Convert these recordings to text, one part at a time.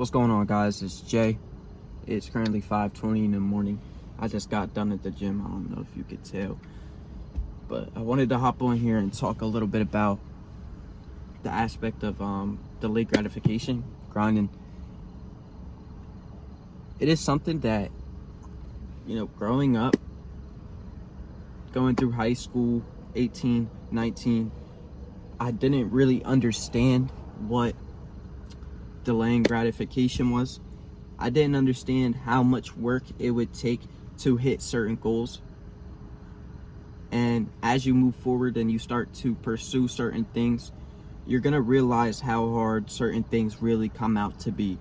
What's going on, guys? It's Jay. It's currently 5:20 in the morning. I just got done at the gym. I don't know if you could tell, but I wanted to hop on here and talk a little bit about the aspect of delayed gratification, grinding. It is something that, growing up, going through high school, 18, 19, I didn't really understand what delaying gratification was. I didn't understand how much work it would take to hit certain goals. And as you move forward and you start to pursue certain things, you're going to realize how hard certain things really come out to be.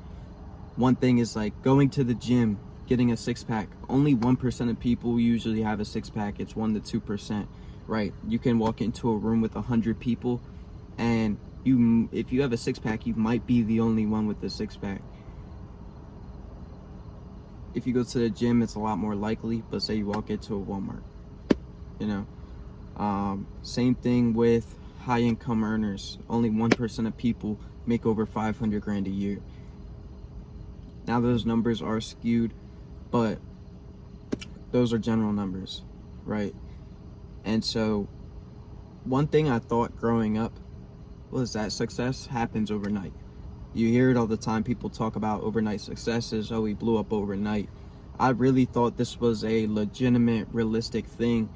One thing is like going to the gym, getting a six-pack. Only 1% of people usually have a six-pack. It's 1 to 2%, right? You can walk into a room with 100 people, and if you have a six-pack, you might be the only one with the six-pack. If you go to the gym, it's a lot more likely, but say you walk into a Walmart, same thing with high income earners. Only 1% of people make over 500 grand a year. Now those numbers are skewed, but those are general numbers, right? And so one thing I thought growing up was that success happens overnight. You hear it all the time. People talk about overnight successes. Oh, he blew up overnight. I really thought this was a legitimate, realistic thing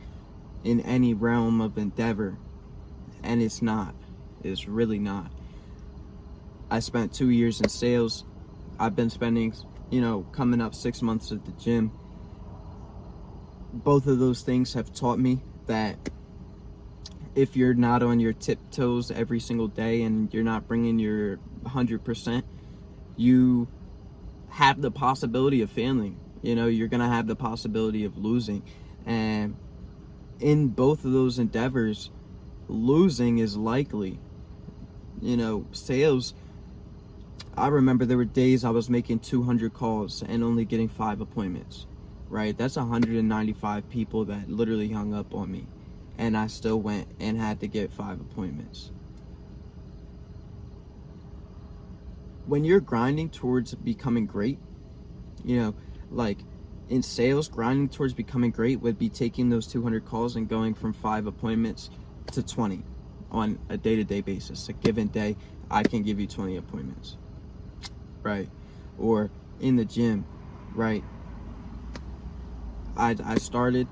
in any realm of endeavor. And it's not. It's really not. I spent 2 years in sales. I've been spending, coming up 6 months at the gym. Both of those things have taught me that if you're not on your tiptoes every single day and you're not bringing your 100%, you have the possibility of failing. You're going to have the possibility of losing. And in both of those endeavors, losing is likely. Sales, I remember there were days I was making 200 calls and only getting 5 appointments, right? That's 195 people that literally hung up on me. And I still went and had to get 5 appointments. When you're grinding towards becoming great, like in sales, grinding towards becoming great would be taking those 200 calls and going from 5 appointments to 20 on a day-to-day basis. A given day, I can give you 20 appointments, right? Or in the gym, right? I started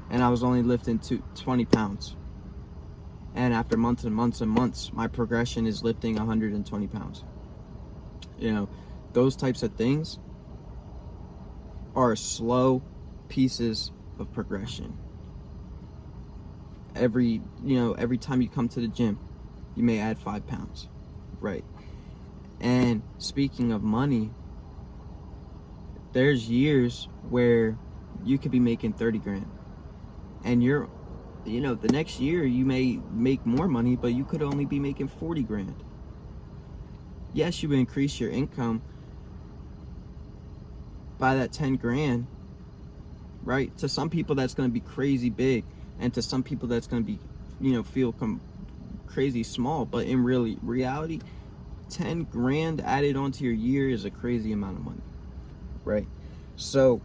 and I was only lifting 20 pounds. And after months and months and months, my progression is lifting 120 pounds. Those types of things are slow pieces of progression. Every time you come to the gym, you may add 5 pounds, right? And speaking of money, there's years where you could be making 30 grand. And the next year you may make more money, but you could only be making 40 grand. Yes, you increase your income by that 10 grand, right? To some people that's going to be crazy big, and to some people that's going to be, feel crazy small. But in reality, 10 grand added onto your year is a crazy amount of money, right? So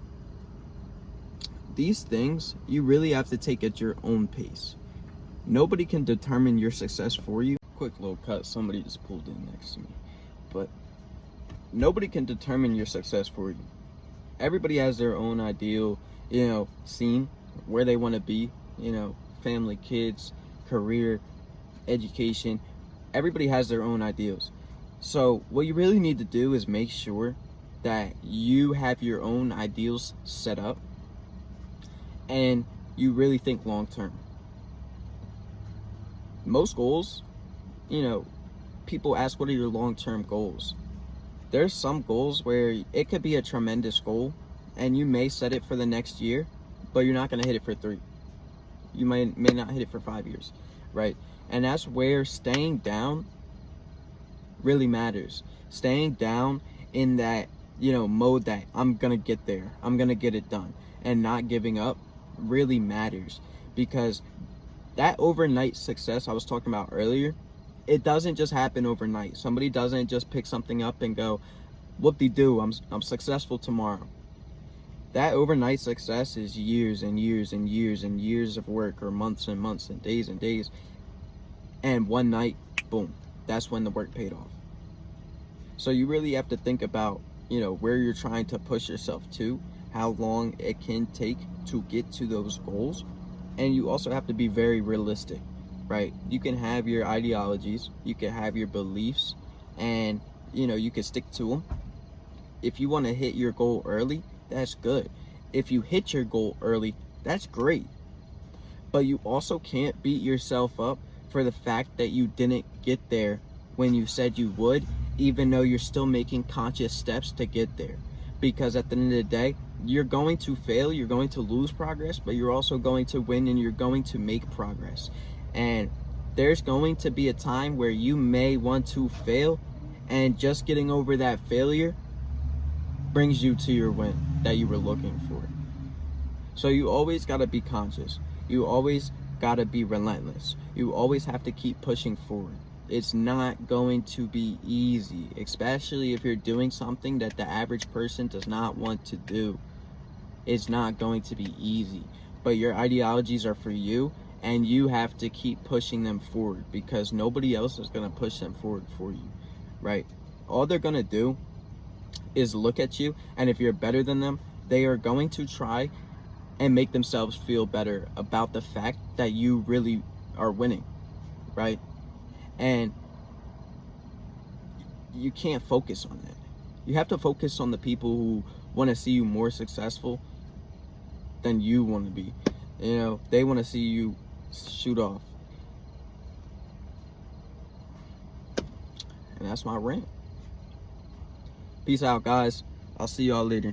these things you really have to take at your own pace. Nobody can determine your success for you. Quick little cut, somebody just pulled in next to me. But nobody can determine your success for you. Everybody has their own ideal, scene, where they want to be, family, kids, career, education. Everybody has their own ideals. So what you really need to do is make sure that you have your own ideals set up and you really think long term. Most goals, people ask, what are your long-term goals? There's some goals where it could be a tremendous goal and you may set it for the next year, but you're not going to hit it for 3. You may not hit it for 5 years, right? And that's where staying down really matters. Staying down in that, mode that I'm going to get there, I'm going to get it done, and not giving up really matters. Because that overnight success I was talking about earlier, it doesn't just happen overnight. Somebody doesn't just pick something up and go, whoop-de-doo, I'm successful tomorrow. That overnight success is years and years and years and years of work, or months and months and days. And one night, boom, that's when the work paid off. So you really have to think about, where you're trying to push yourself to, how long it can take to get to those goals. And you also have to be very realistic, right? You can have your ideologies, you can have your beliefs, and, you can stick to them. If you want to hit your goal early, that's good. If you hit your goal early, that's great. But you also can't beat yourself up for the fact that you didn't get there when you said you would, even though you're still making conscious steps to get there. Because at the end of the day, you're going to fail, you're going to lose progress, but you're also going to win, and you're going to make progress. And there's going to be a time where you may want to fail, and just getting over that failure brings you to your win that you were looking for. So you always got to be conscious. You always got to be relentless. You always have to keep pushing forward. It's not going to be easy, especially if you're doing something that the average person does not want to do. It's not going to be easy, but your ideologies are for you, and you have to keep pushing them forward, because nobody else is going to push them forward for you, right? All they're going to do is look at you, and if you're better than them, they are going to try and make themselves feel better about the fact that you really are winning, right? And you can't focus on that. You have to focus on the people who want to see you more successful than you want to be. They want to see you shoot off. And that's my rant. Peace out, guys. I'll see y'all later.